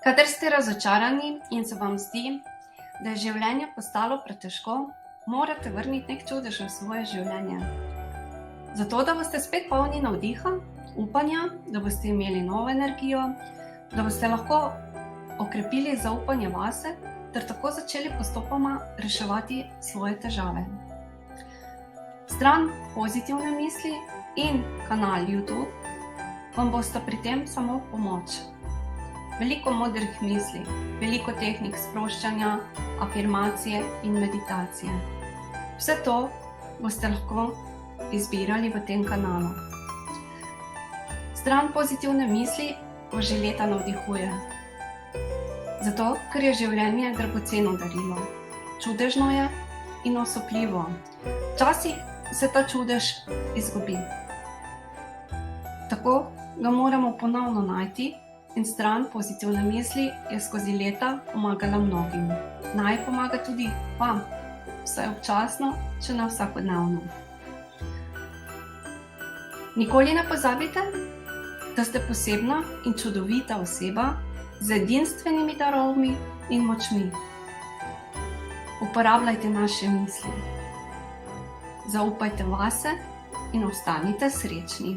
Kadar ste razočarani in se vam zdi, da je življenje postalo pretežko, morate vrniti nek čudež v svoje življenje. Zato, da boste spet polni navdiha, upanja, da boste imeli novo energijo, da boste lahko okrepili zaupanje vase ter tako začeli postopoma reševati svoje težave. Stran pozitivne misli in kanal YouTube vam bosta pri tem samo pomoč. Veliko modrih misli, veliko tehnik sproščanja, afirmacije in meditacije. Vse to boste lahko izbirali v tem kanalu. Stran pozitivne misli vas že leta navdihuje. Zato, ker je življenje dragoceno darilo. Čudežno je in osupljivo. Včasih se ta čudež izgubi. Tako ga moramo ponovno najti in stran pozitivne misli je skozi leta pomagala mnogim. Naj pomaga tudi vam, vsaj občasno, če ne vsakodnevno. Nikoli ne pozabite, da ste posebna in čudovita oseba z edinstvenimi darovmi in močmi. Uporabljajte naše misli. Zaupajte vase in ostanite srečni.